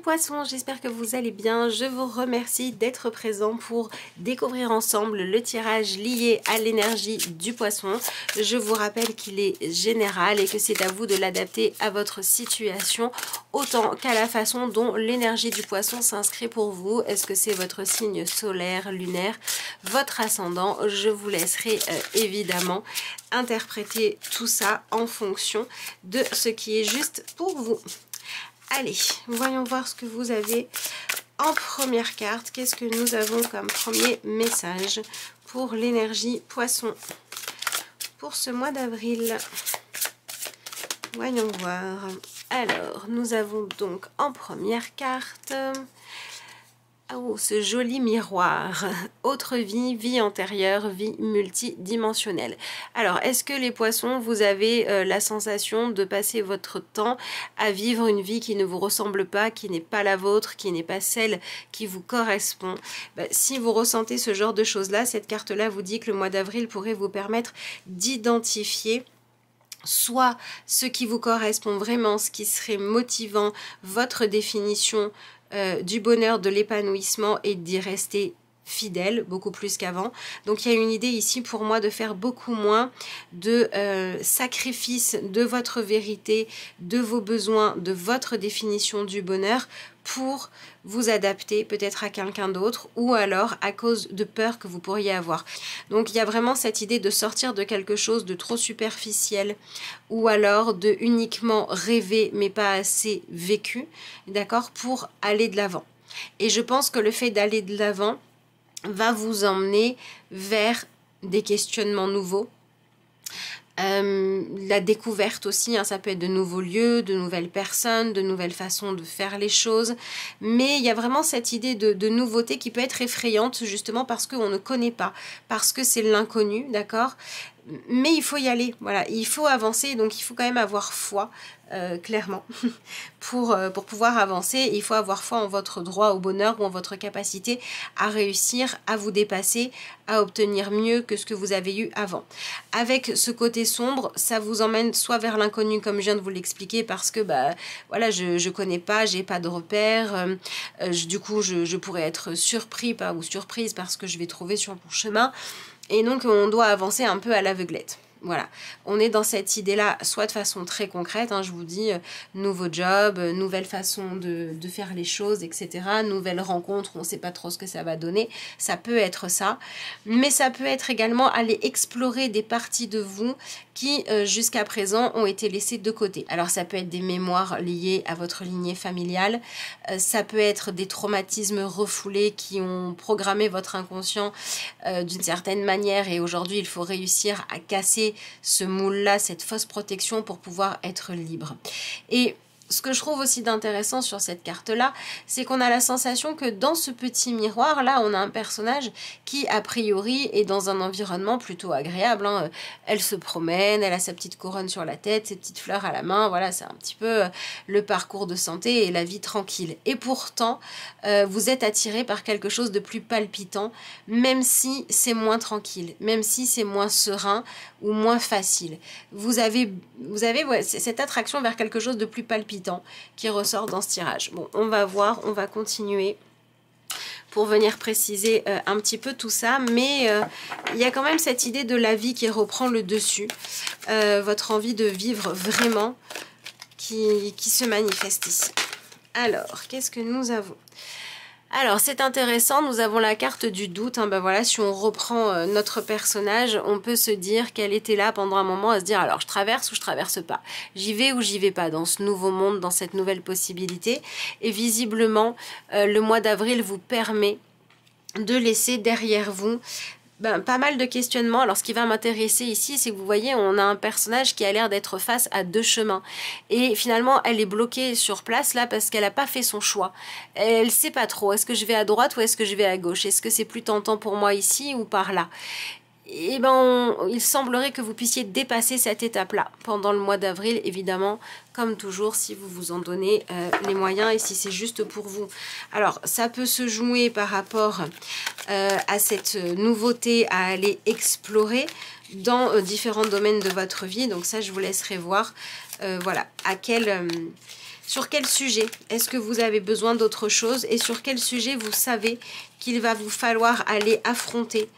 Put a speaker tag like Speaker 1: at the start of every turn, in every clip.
Speaker 1: poissons, j'espère que vous allez bien. Je vous remercie d'être présents pour découvrir ensemble le tirage lié à l'énergie du poisson. Je vous rappelle qu'il est général et que c'est à vous de l'adapter à votre situation autant qu'à la façon dont l'énergie du poisson s'inscrit pour vous. Est-ce que c'est votre signe solaire, lunaire, votre ascendant? Je vous laisserai évidemment interpréter tout ça en fonction de ce qui est juste pour vous. Allez, voyons voir ce que vous avez en première carte. Qu'est-ce que nous avons comme premier message pour l'énergie poisson pour ce mois d'avril? Voyons voir. Alors, nous avons donc en première carte... Oh, ce joli miroir. Autre vie, vie antérieure, vie multidimensionnelle. Alors, est-ce que les poissons, vous avez la sensation de passer votre temps à vivre une vie qui ne vous ressemble pas, qui n'est pas la vôtre, qui n'est pas celle qui vous correspond? Si vous ressentez ce genre de choses-là, cette carte-là vous dit que le mois d'avril pourrait vous permettre d'identifier soit ce qui vous correspond vraiment, ce qui serait motivant, votre définition du bonheur, de l'épanouissement et d'y rester fidèle, beaucoup plus qu'avant. Donc il y a une idée ici pour moi de faire beaucoup moins de sacrifice de votre vérité, de vos besoins, de votre définition du bonheur pour vous adapter peut-être à quelqu'un d'autre ou alors à cause de peur que vous pourriez avoir. Donc il y a vraiment cette idée de sortir de quelque chose de trop superficiel ou alors de uniquement rêver mais pas assez vécu, d'accord, pour aller de l'avant. Et je pense que le fait d'aller de l'avant va vous emmener vers des questionnements nouveaux. La découverte aussi, hein, ça peut être de nouveaux lieux, de nouvelles personnes, de nouvelles façons de faire les choses, mais il y a vraiment cette idée de nouveauté qui peut être effrayante justement parce qu'on ne connaît pas, parce que c'est l'inconnu, d'accord? Mais il faut y aller, voilà, il faut avancer, donc il faut quand même avoir foi, clairement, pour pouvoir avancer. Il faut avoir foi en votre droit au bonheur ou en votre capacité à réussir, à vous dépasser, à obtenir mieux que ce que vous avez eu avant. Avec ce côté sombre, ça vous emmène soit vers l'inconnu, comme je viens de vous l'expliquer, parce que voilà, je connais pas, j'ai pas de repères, du coup je pourrais être surpris ou surprise parce que je vais trouver sur mon chemin. Et donc, on doit avancer un peu à l'aveuglette. Voilà, on est dans cette idée-là, soit de façon très concrète, hein, je vous dis, nouveau job, nouvelle façon de faire les choses, etc. Nouvelle rencontre, on ne sait pas trop ce que ça va donner. Ça peut être ça, mais ça peut être également aller explorer des parties de vous qui, jusqu'à présent, ont été laissées de côté. Alors, ça peut être des mémoires liées à votre lignée familiale, ça peut être des traumatismes refoulés qui ont programmé votre inconscient d'une certaine manière et aujourd'hui, il faut réussir à casser ce moule-là, cette fausse protection pour pouvoir être libre. Et ce que je trouve aussi d'intéressant sur cette carte-là, c'est qu'on a la sensation que dans ce petit miroir-là, on a un personnage qui, a priori, est dans un environnement plutôt agréable, hein. Elle se promène, elle a sa petite couronne sur la tête, ses petites fleurs à la main, voilà, c'est un petit peu le parcours de santé et la vie tranquille. Et pourtant, vous êtes attiré par quelque chose de plus palpitant, même si c'est moins tranquille, même si c'est moins serein ou moins facile. Vous avez ouais, cette attraction vers quelque chose de plus palpitant qui ressort dans ce tirage. Bon, on va voir, on va continuer pour venir préciser un petit peu tout ça, mais il y a quand même cette idée de la vie qui reprend le dessus, votre envie de vivre vraiment qui se manifeste ici. Alors, qu'est-ce que nous avons ? Alors, c'est intéressant, nous avons la carte du doute, hein, voilà, si on reprend notre personnage, on peut se dire qu'elle était là pendant un moment à se dire, alors je traverse ou je traverse pas, j'y vais ou j'y vais pas dans ce nouveau monde, dans cette nouvelle possibilité, et visiblement, le mois d'avril vous permet de laisser derrière vous pas mal de questionnements. Alors ce qui va m'intéresser ici, c'est que vous voyez, on a un personnage qui a l'air d'être face à deux chemins. Et finalement, elle est bloquée sur place là parce qu'elle n'a pas fait son choix. Elle ne sait pas trop, est-ce que je vais à droite ou est-ce que je vais à gauche? Est-ce que c'est plus tentant pour moi ici ou par là? et ben il semblerait que vous puissiez dépasser cette étape-là pendant le mois d'avril, évidemment, comme toujours, si vous vous en donnez les moyens et si c'est juste pour vous. Alors, ça peut se jouer par rapport à cette nouveauté à aller explorer dans différents domaines de votre vie. Donc ça, je vous laisserai voir, voilà, sur quel sujet est-ce que vous avez besoin d'autre chose et sur quel sujet vous savez qu'il va vous falloir aller affronter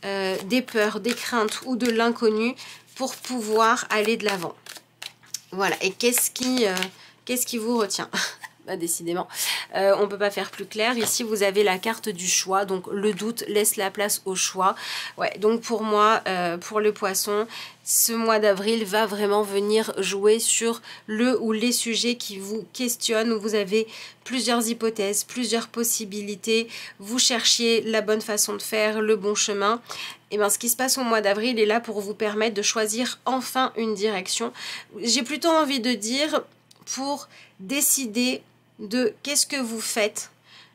Speaker 1: des peurs, des craintes ou de l'inconnu pour pouvoir aller de l'avant. Voilà, et qu'est-ce qui vous retient? Bah, décidément, on ne peut pas faire plus clair. Ici, vous avez la carte du choix, donc le doute laisse la place au choix. Ouais, donc pour moi, pour le poisson, ce mois d'avril va vraiment venir jouer sur le ou les sujets qui vous questionnent, où vous avez plusieurs hypothèses, plusieurs possibilités, vous cherchiez la bonne façon de faire, le bon chemin. Et bien, ce qui se passe au mois d'avril est là pour vous permettre de choisir enfin une direction. J'ai plutôt envie de dire pour décider de qu'est-ce que vous faites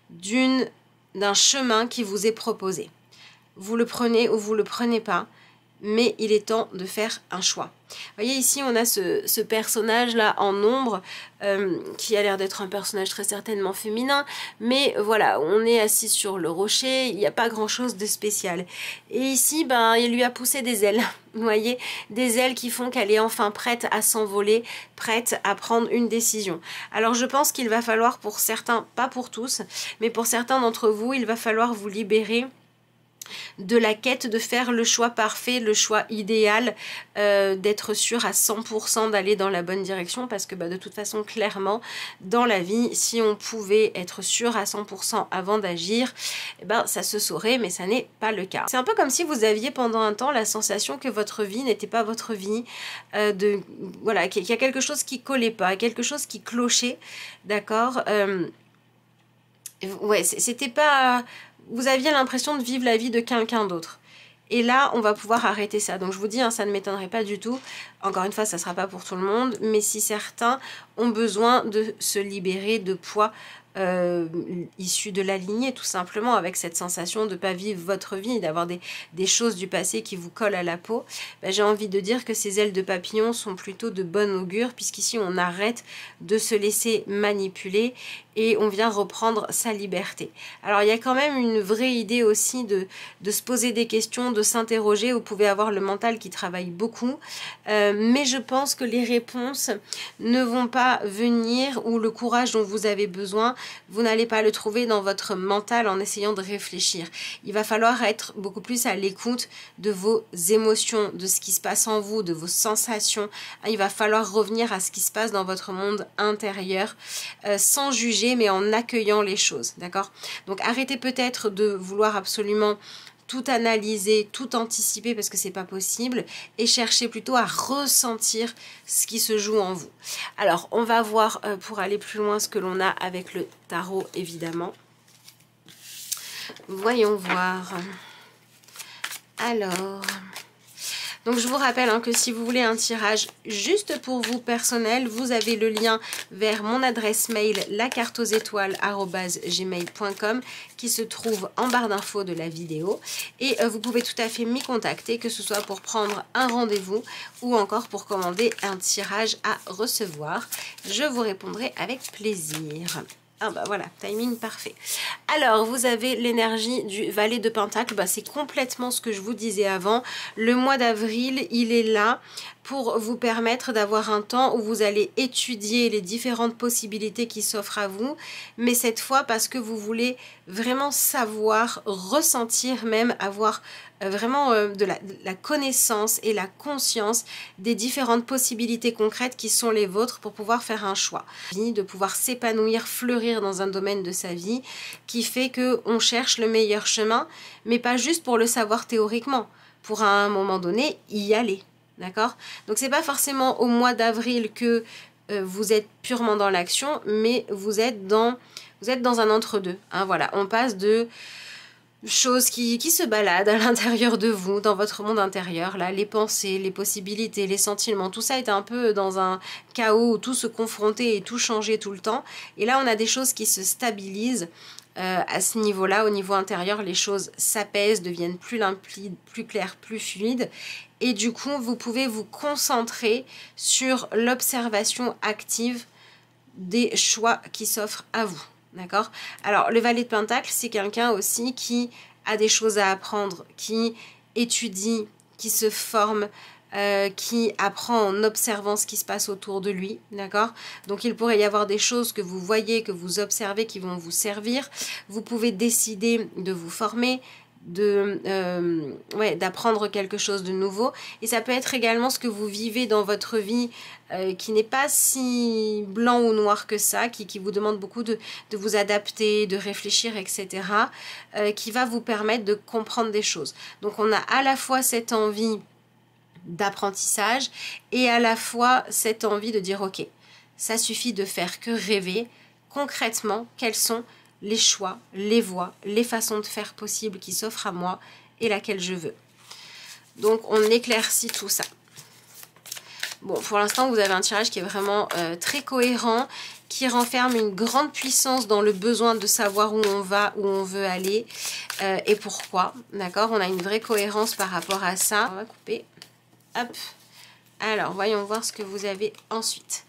Speaker 1: d'un chemin qui vous est proposé. Vous le prenez ou vous le prenez pas, mais il est temps de faire un choix. Vous voyez ici, on a ce personnage-là en ombre qui a l'air d'être un personnage très certainement féminin, mais voilà, on est assis sur le rocher, il n'y a pas grand-chose de spécial. Et ici, ben, il lui a poussé des ailes, vous voyez, des ailes qui font qu'elle est enfin prête à s'envoler, prête à prendre une décision. Alors je pense qu'il va falloir pour certains, pas pour tous, mais pour certains d'entre vous, il va falloir vous libérer de la quête de faire le choix parfait, le choix idéal, d'être sûr à 100% d'aller dans la bonne direction, parce que bah, de toute façon, clairement, dans la vie, si on pouvait être sûr à 100% avant d'agir, eh ben, ça se saurait, mais ça n'est pas le cas. C'est un peu comme si vous aviez pendant un temps la sensation que votre vie n'était pas votre vie, voilà, qu'il y a quelque chose qui collait pas, quelque chose qui clochait, d'accord, ouais, c'était pas... Vous aviez l'impression de vivre la vie de quelqu'un d'autre. Et là, on va pouvoir arrêter ça. Donc je vous dis, hein, ça ne m'étonnerait pas du tout. Encore une fois, ça ne sera pas pour tout le monde. Mais si certains ont besoin de se libérer de poids issus de la lignée, tout simplement, avec cette sensation de ne pas vivre votre vie, d'avoir des choses du passé qui vous collent à la peau, ben, j'ai envie de dire que ces ailes de papillon sont plutôt de bon augure, puisqu'ici, on arrête de se laisser manipuler et on vient reprendre sa liberté. Alors il y a quand même une vraie idée aussi de se poser des questions, de s'interroger. Vous pouvez avoir le mental qui travaille beaucoup, mais je pense que les réponses ne vont pas venir, ou le courage dont vous avez besoin, vous n'allez pas le trouver dans votre mental en essayant de réfléchir. Il va falloir être beaucoup plus à l'écoute de vos émotions, de ce qui se passe en vous, de vos sensations. Il va falloir revenir à ce qui se passe dans votre monde intérieur, sans juger, mais en accueillant les choses, d'accord? Donc arrêtez peut-être de vouloir absolument tout analyser, tout anticiper, parce que c'est pas possible, et cherchez plutôt à ressentir ce qui se joue en vous. Alors on va voir pour aller plus loin ce que l'on a avec le tarot, évidemment. Voyons voir. Alors... Donc je vous rappelle hein, que si vous voulez un tirage juste pour vous personnel, vous avez le lien vers mon adresse mail lacarteauxétoiles@gmail.com qui se trouve en barre d'infos de la vidéo. Et vous pouvez tout à fait m'y contacter, que ce soit pour prendre un rendez-vous ou encore pour commander un tirage à recevoir. Je vous répondrai avec plaisir. Ah bah voilà, timing parfait. Alors, vous avez l'énergie du valet de Pentacle. Bah, c'est complètement ce que je vous disais avant. Le mois d'avril, il est là pour vous permettre d'avoir un temps où vous allez étudier les différentes possibilités qui s'offrent à vous. Mais cette fois, parce que vous voulez vraiment savoir, ressentir même, avoir vraiment de la connaissance et la conscience des différentes possibilités concrètes qui sont les vôtres pour pouvoir faire un choix. De pouvoir s'épanouir, fleurir dans un domaine de sa vie qui fait qu'on cherche le meilleur chemin, mais pas juste pour le savoir théoriquement, pour à un moment donné y aller. D'accord? Donc c'est pas forcément au mois d'avril que vous êtes purement dans l'action, mais vous êtes dans un entre-deux. Hein, voilà, on passe de choses qui se baladent à l'intérieur de vous, dans votre monde intérieur, là, les pensées, les possibilités, les sentiments, tout ça est un peu dans un chaos où tout se confrontait et tout changeait tout le temps. Et là, on a des choses qui se stabilisent à ce niveau-là, au niveau intérieur, les choses s'apaisent, deviennent plus limpides, plus claires, plus fluides. Et du coup, vous pouvez vous concentrer sur l'observation active des choix qui s'offrent à vous. D'accord? Alors, le valet de Pentacle, c'est quelqu'un aussi qui a des choses à apprendre, qui étudie, qui se forme, qui apprend en observant ce qui se passe autour de lui, d'accord? Donc il pourrait y avoir des choses que vous voyez, que vous observez qui vont vous servir. Vous pouvez décider de vous former, d'apprendre quelque chose de nouveau. Et ça peut être également ce que vous vivez dans votre vie qui n'est pas si blanc ou noir que ça, qui vous demande beaucoup de vous adapter, de réfléchir, etc., qui va vous permettre de comprendre des choses. Donc on a à la fois cette envie d'apprentissage et à la fois cette envie de dire ok, ça suffit de faire que rêver. Concrètement, quels sont les choix, les voies, les façons de faire possibles qui s'offrent à moi et laquelle je veux. Donc on éclaircit tout ça. Bon, pour l'instant vous avez un tirage qui est vraiment très cohérent, qui renferme une grande puissance dans le besoin de savoir où on va, où on veut aller et pourquoi. D'accord? On a une vraie cohérence par rapport à ça. On va couper. Hop. Alors, voyons voir ce que vous avez ensuite.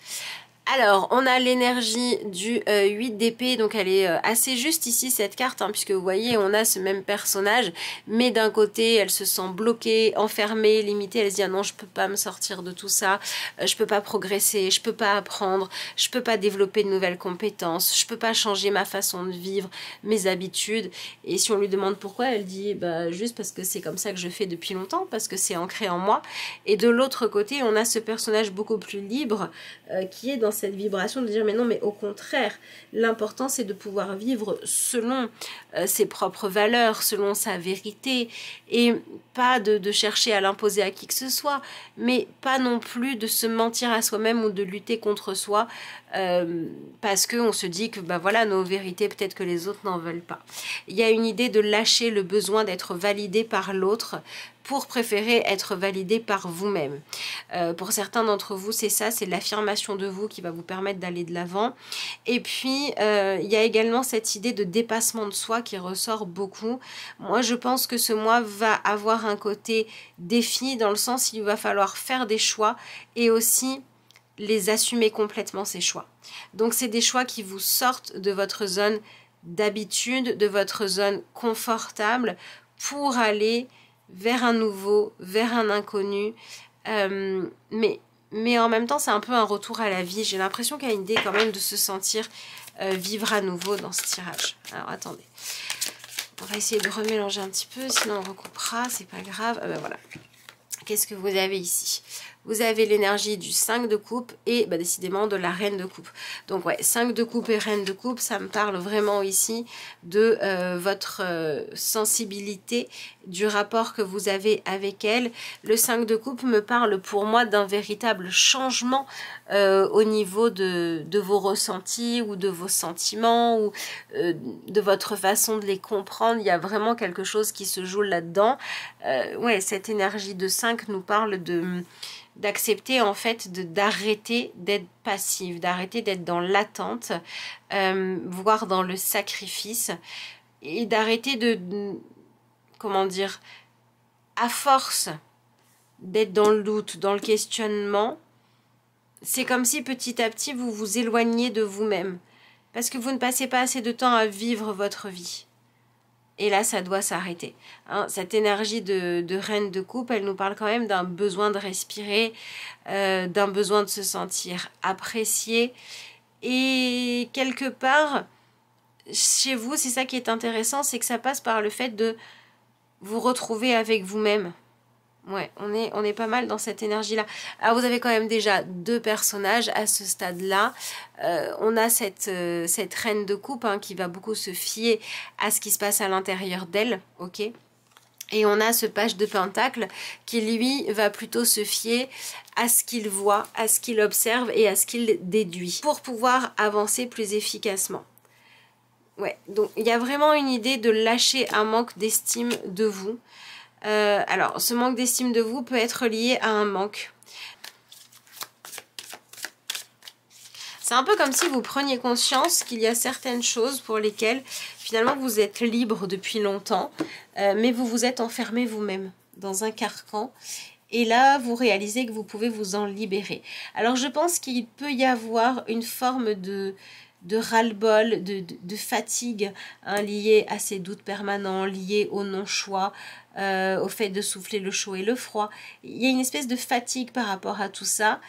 Speaker 1: Alors, on a l'énergie du 8 d'épée, donc elle est assez juste ici cette carte, hein, puisque vous voyez, on a ce même personnage, mais d'un côté, elle se sent bloquée, enfermée, limitée, elle se dit ah non, je peux pas me sortir de tout ça, je peux pas progresser, je peux pas apprendre, je peux pas développer de nouvelles compétences, je peux pas changer ma façon de vivre, mes habitudes. Et si on lui demande pourquoi, elle dit bah juste parce que c'est comme ça que je fais depuis longtemps, parce que c'est ancré en moi. Et de l'autre côté, on a ce personnage beaucoup plus libre qui est dans cette vibration de dire mais non, mais au contraire, l'important c'est de pouvoir vivre selon ses propres valeurs, selon sa vérité, et pas de chercher à l'imposer à qui que ce soit, mais pas non plus de se mentir à soi-même ou de lutter contre soi parce qu'on se dit que bah voilà, nos vérités peut-être que les autres n'en veulent pas. Il y a une idée de lâcher le besoin d'être validé par l'autre pour préférer être validé par vous-même. Pour certains d'entre vous, c'est ça, c'est l'affirmation de vous qui va vous permettre d'aller de l'avant. Et puis, il y a également cette idée de dépassement de soi qui ressort beaucoup. Moi, je pense que ce mois va avoir un côté défi dans le sens où il va falloir faire des choix et aussi les assumer complètement, ces choix. Donc, c'est des choix qui vous sortent de votre zone d'habitude, de votre zone confortable pour aller vers un nouveau, vers un inconnu. Mais en même temps, c'est un peu un retour à la vie. J'ai l'impression qu'il y a une idée quand même de se sentir vivre à nouveau dans ce tirage. Alors, attendez. On va essayer de remélanger un petit peu, sinon on recoupera, c'est pas grave. Ben voilà. Qu'est-ce que vous avez ici? Vous avez l'énergie du 5 de coupe et bah, décidément de la reine de coupe. Donc ouais, 5 de coupe et reine de coupe, ça me parle vraiment ici de votre sensibilité, du rapport que vous avez avec elle. Le 5 de coupe me parle pour moi d'un véritable changement au niveau de vos ressentis ou de vos sentiments ou de votre façon de les comprendre. Il y a vraiment quelque chose qui se joue là-dedans. Ouais, cette énergie de 5 nous parle d'accepter en fait d'arrêter d'être passive, d'arrêter d'être dans l'attente, voire dans le sacrifice, et d'arrêter comment dire, à force d'être dans le doute, dans le questionnement, c'est comme si petit à petit vous vous éloigniez de vous-même, parce que vous ne passez pas assez de temps à vivre votre vie. Et là, ça doit s'arrêter. Hein, cette énergie de reine de coupe, elle nous parle quand même d'un besoin de respirer, d'un besoin de se sentir apprécié. Et quelque part, chez vous, c'est ça qui est intéressant, c'est que ça passe par le fait de vous retrouver avec vous-même. Ouais, on est pas mal dans cette énergie-là. Alors, vous avez quand même déjà 2 personnages à ce stade-là. On a cette reine de coupe hein, qui va beaucoup se fier à ce qui se passe à l'intérieur d'elle, ok ? Et on a ce page de pentacle qui, lui, va plutôt se fier à ce qu'il voit, à ce qu'il observe et à ce qu'il déduit pour pouvoir avancer plus efficacement. Ouais, donc il y a vraiment une idée de lâcher un manque d'estime de vous. Alors, ce manque d'estime de vous peut être lié à un manque. C'est un peu comme si vous preniez conscience qu'il y a certaines choses pour lesquelles finalement vous êtes libre depuis longtemps, mais vous vous êtes enfermé vous-même dans un carcan. Et là, vous réalisez que vous pouvez vous en libérer. Alors, je pense qu'il peut y avoir une forme de ras-le-bol, de fatigue liée à ces doutes permanents, liée au non-choix, au fait de souffler le chaud et le froid. Il y a une espèce de fatigue par rapport à tout ça.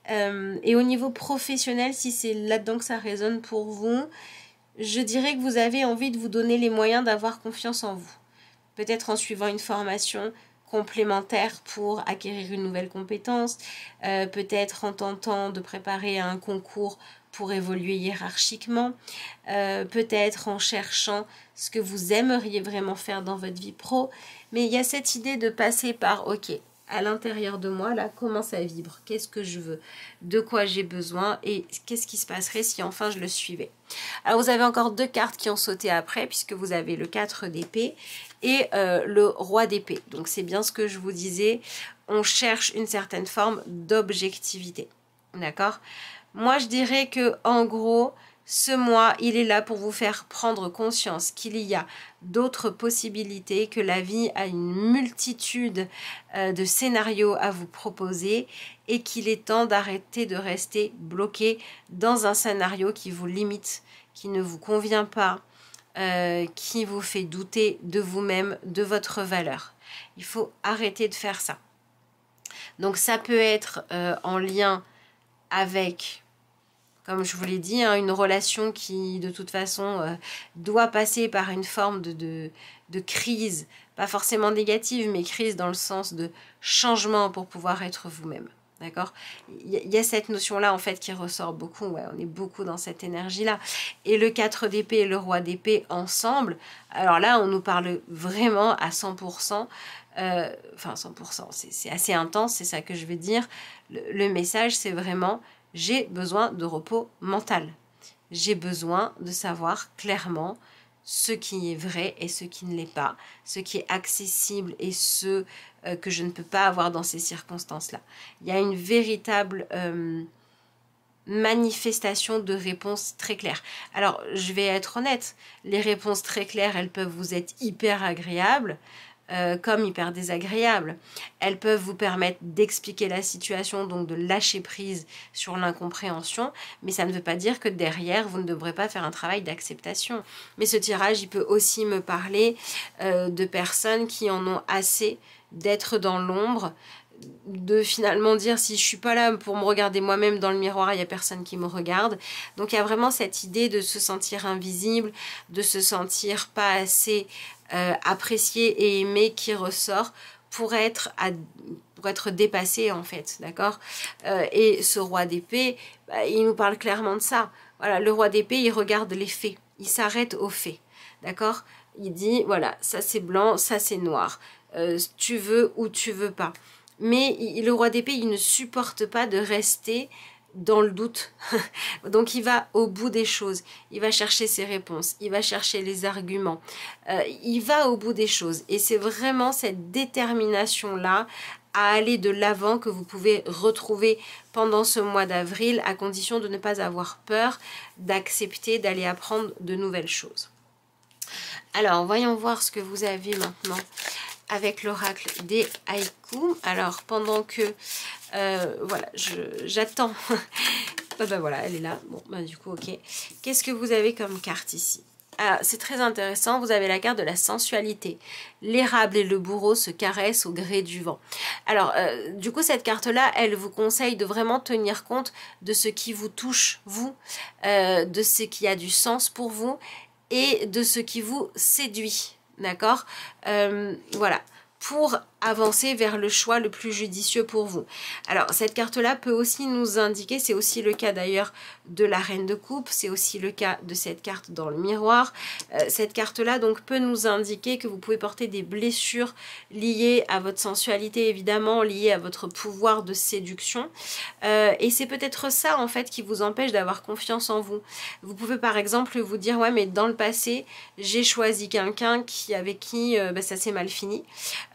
Speaker 1: Et au niveau professionnel, si c'est là-dedans que ça résonne pour vous, je dirais que vous avez envie de vous donner les moyens d'avoir confiance en vous. Peut-être en suivant une formation complémentaire pour acquérir une nouvelle compétence, peut-être en tentant de préparer un concours pour évoluer hiérarchiquement, peut-être en cherchant ce que vous aimeriez vraiment faire dans votre vie pro. Mais il y a cette idée de passer par, ok, à l'intérieur de moi, là, comment ça vibre, qu'est-ce que je veux, de quoi j'ai besoin et qu'est-ce qui se passerait si enfin je le suivais. Alors vous avez encore 2 cartes qui ont sauté après, puisque vous avez le 4 d'épée et le roi d'épée. Donc c'est bien ce que je vous disais, on cherche une certaine forme d'objectivité, d'accord? Moi je dirais que en gros, ce mois, il est là pour vous faire prendre conscience qu'il y a d'autres possibilités, que la vie a une multitude de scénarios à vous proposer et qu'il est temps d'arrêter de rester bloqué dans un scénario qui vous limite, qui ne vous convient pas, qui vous fait douter de vous-même, de votre valeur. Il faut arrêter de faire ça. Donc ça peut être en lien avec, comme je vous l'ai dit, une relation qui, de toute façon, doit passer par une forme de crise, pas forcément négative, mais crise dans le sens de changement pour pouvoir être vous-même. D'accord? Il y a cette notion-là, en fait, qui ressort beaucoup. Ouais, on est beaucoup dans cette énergie-là. Et le 4 d'épée et le roi d'épée ensemble, alors là, on nous parle vraiment à 100%. Enfin, 100%, c'est assez intense, c'est ça que je veux dire. Le message, c'est vraiment... J'ai besoin de repos mental. J'ai besoin de savoir clairement ce qui est vrai et ce qui ne l'est pas, ce qui est accessible et ce que je ne peux pas avoir dans ces circonstances-là. Il y a une véritable manifestation de réponses très claires. Alors, je vais être honnête, les réponses très claires, elles peuvent vous être hyper agréables, comme hyper désagréables. Elles peuvent vous permettre d'expliquer la situation, donc de lâcher prise sur l'incompréhension, mais ça ne veut pas dire que derrière, vous ne devrez pas faire un travail d'acceptation. Mais ce tirage, il peut aussi me parler de personnes qui en ont assez d'être dans l'ombre, de finalement dire si je suis pas là pour me regarder moi-même dans le miroir, il n'y a personne qui me regarde. Donc il y a vraiment cette idée de se sentir invisible, de se sentir pas assez apprécié et aimé qui ressort pour être dépassé en fait, d'accord? Et ce roi d'épée, il nous parle clairement de ça. Voilà, le roi d'épée, il regarde les faits, il s'arrête aux faits, d'accord? Il dit, voilà, ça c'est blanc, ça c'est noir, tu veux ou tu veux pas. Mais le roi d'épée, il ne supporte pas de rester dans le doute. Donc il va au bout des choses, il va chercher ses réponses, il va chercher les arguments, il va au bout des choses. Et c'est vraiment cette détermination-là à aller de l'avant que vous pouvez retrouver pendant ce mois d'avril, à condition de ne pas avoir peur, d'accepter, d'aller apprendre de nouvelles choses. Alors, voyons voir ce que vous avez maintenant avec l'oracle des haïkus. Alors, pendant que, voilà, j'attends. Ben voilà, elle est là. Bon, ben du coup, ok. Qu'est-ce que vous avez comme carte ici? Ah, c'est très intéressant, vous avez la carte de la sensualité. L'érable et le bourreau se caressent au gré du vent. Alors, du coup, cette carte-là, elle vous conseille de vraiment tenir compte de ce qui vous touche, vous, de ce qui a du sens pour vous et de ce qui vous séduit. D'accord? Voilà. Pour avancer vers le choix le plus judicieux pour vous. Alors, cette carte-là peut aussi nous indiquer, c'est aussi le cas d'ailleurs de la reine de coupe, c'est aussi le cas de cette carte dans le miroir. Cette carte-là donc peut nous indiquer que vous pouvez porter des blessures liées à votre sensualité, évidemment, liées à votre pouvoir de séduction. Et c'est peut-être ça, en fait, qui vous empêche d'avoir confiance en vous. Vous pouvez, par exemple, vous dire, ouais, mais dans le passé, j'ai choisi quelqu'un avec qui ça s'est mal fini.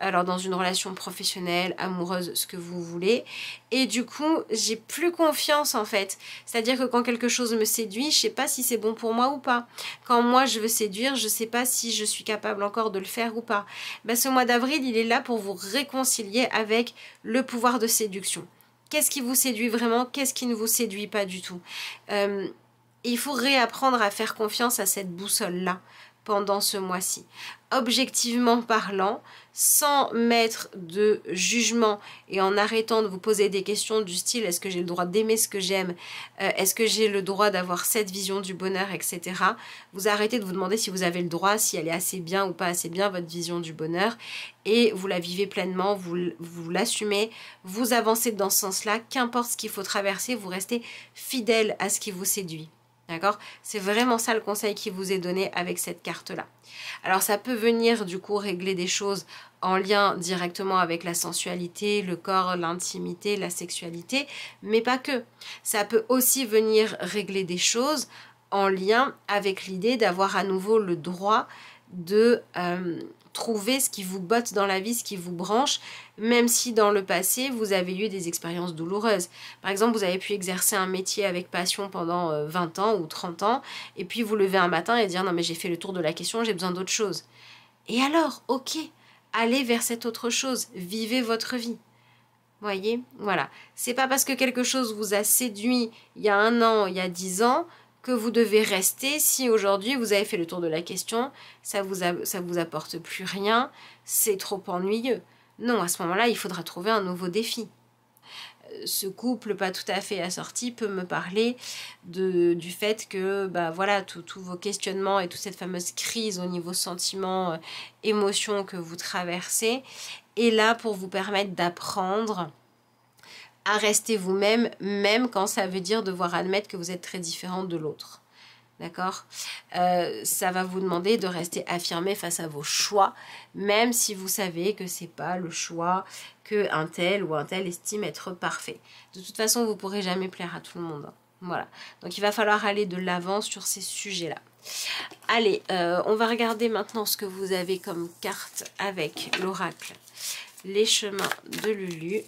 Speaker 1: alors dans une relation professionnelle, amoureuse, ce que vous voulez. Et du coup, j'ai plus confiance en fait. C'est-à-dire que quand quelque chose me séduit, je sais pas si c'est bon pour moi ou pas. Quand moi je veux séduire, je sais pas si je suis capable encore de le faire ou pas. Ben, ce mois d'avril, il est là pour vous réconcilier avec le pouvoir de séduction. Qu'est-ce qui vous séduit vraiment? Qu'est-ce qui ne vous séduit pas du tout? Il faut réapprendre à faire confiance à cette boussole-là pendant ce mois-ci. Objectivement parlant, sans mettre de jugement et en arrêtant de vous poser des questions du style est-ce que j'ai le droit d'aimer ce que j'aime, est-ce que j'ai le droit d'avoir cette vision du bonheur, etc. Vous arrêtez de vous demander si vous avez le droit, si elle est assez bien ou pas assez bien, votre vision du bonheur, et vous la vivez pleinement, vous l'assumez, vous avancez dans ce sens-là, qu'importe ce qu'il faut traverser, vous restez fidèle à ce qui vous séduit. D'accord? C'est vraiment ça le conseil qui vous est donné avec cette carte-là. Alors ça peut venir du coup régler des choses en lien directement avec la sensualité, le corps, l'intimité, la sexualité, mais pas que. Ça peut aussi venir régler des choses en lien avec l'idée d'avoir à nouveau le droit de trouver ce qui vous botte dans la vie, ce qui vous branche, même si dans le passé, vous avez eu des expériences douloureuses. Par exemple, vous avez pu exercer un métier avec passion pendant 20 ans ou 30 ans, et puis vous levez un matin et dire « Non, mais j'ai fait le tour de la question, j'ai besoin d'autre chose. » Et alors, ok, allez vers cette autre chose, vivez votre vie. Voyez, voilà. C'est pas parce que quelque chose vous a séduit il y a 1 an, il y a 10 ans, que vous devez rester si aujourd'hui vous avez fait le tour de la question, ça vous apporte plus rien, c'est trop ennuyeux. Non, à ce moment-là, il faudra trouver un nouveau défi. Ce couple pas tout à fait assorti peut me parler du fait que bah, voilà, tous vos questionnements et toute cette fameuse crise au niveau sentiments, émotions que vous traversez est là pour vous permettre d'apprendre à rester vous-même, même quand ça veut dire devoir admettre que vous êtes très différent de l'autre. D'accord? Ça va vous demander de rester affirmé face à vos choix, même si vous savez que c'est pas le choix qu'un tel ou un tel estime être parfait. De toute façon, vous ne pourrez jamais plaire à tout le monde. Voilà. Donc, il va falloir aller de l'avant sur ces sujets-là. Allez, on va regarder maintenant ce que vous avez comme carte avec l'oracle. Les chemins de Lulu.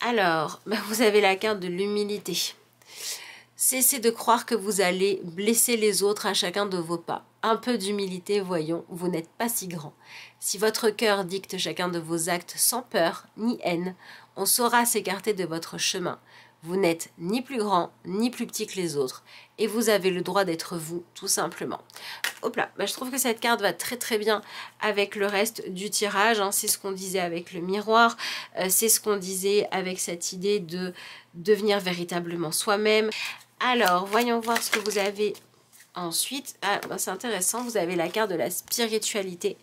Speaker 1: Alors, vous avez la carte de l'humilité. Cessez de croire que vous allez blesser les autres à chacun de vos pas. Un peu d'humilité, voyons, vous n'êtes pas si grand. Si votre cœur dicte chacun de vos actes sans peur ni haine, on saura s'écarter de votre chemin. Vous n'êtes ni plus grand ni plus petit que les autres et vous avez le droit d'être vous, tout simplement. Hop là, je trouve que cette carte va très très bien avec le reste du tirage. Hein. C'est ce qu'on disait avec le miroir, c'est ce qu'on disait avec cette idée de devenir véritablement soi-même. Alors, voyons voir ce que vous avez ensuite. Ah, c'est intéressant, vous avez la carte de la spiritualité.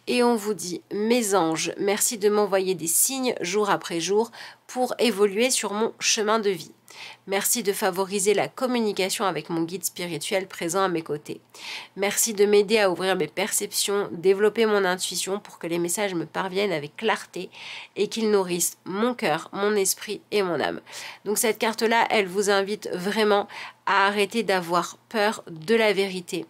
Speaker 1: Et on vous dit, mes anges, merci de m'envoyer des signes jour après jour pour évoluer sur mon chemin de vie. Merci de favoriser la communication avec mon guide spirituel présent à mes côtés. Merci de m'aider à ouvrir mes perceptions, développer mon intuition pour que les messages me parviennent avec clarté et qu'ils nourrissent mon cœur, mon esprit et mon âme. Donc cette carte-là, elle vous invite vraiment à arrêter d'avoir peur de la vérité.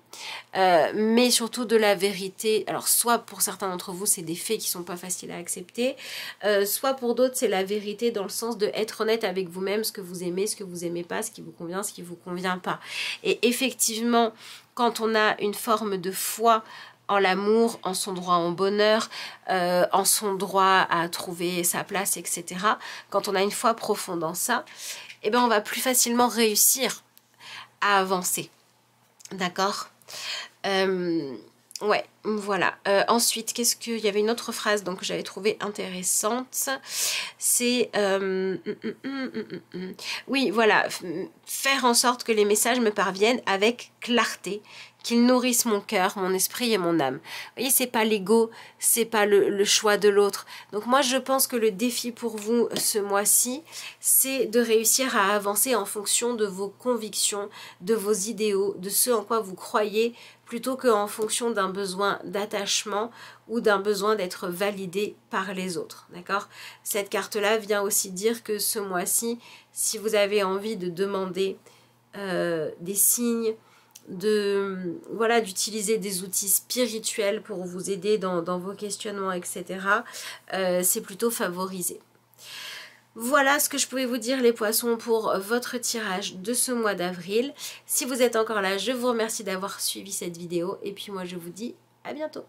Speaker 1: Mais surtout de la vérité, alors soit pour certains d'entre vous c'est des faits qui sont pas faciles à accepter, soit pour d'autres c'est la vérité dans le sens de être honnête avec vous-même, ce que vous aimez, ce que vous aimez pas, ce qui vous convient, ce qui vous convient pas. Et effectivement, quand on a une forme de foi en l'amour, en son droit au bonheur, en son droit à trouver sa place, etc. Quand on a une foi profonde en ça, eh ben on va plus facilement réussir à avancer. D'accord? Ouais, voilà. Ensuite, qu'est-ce qu'il y avait une autre phrase donc que j'avais trouvée intéressante. C'est oui, voilà, faire en sorte que les messages me parviennent avec clarté, qu'ils nourrissent mon cœur, mon esprit et mon âme. Vous voyez, c'est pas l'ego, c'est pas le choix de l'autre. Donc moi, je pense que le défi pour vous ce mois-ci, c'est de réussir à avancer en fonction de vos convictions, de vos idéaux, de ce en quoi vous croyez, plutôt qu'en fonction d'un besoin d'attachement ou d'un besoin d'être validé par les autres. D'accord? Cette carte-là vient aussi dire que ce mois-ci, si vous avez envie de demander des signes, voilà, d'utiliser des outils spirituels pour vous aider dans vos questionnements, etc. C'est plutôt favorisé. Voilà ce que je pouvais vous dire les poissons pour votre tirage de ce mois d'avril. Si vous êtes encore là, je vous remercie d'avoir suivi cette vidéo et puis moi je vous dis à bientôt.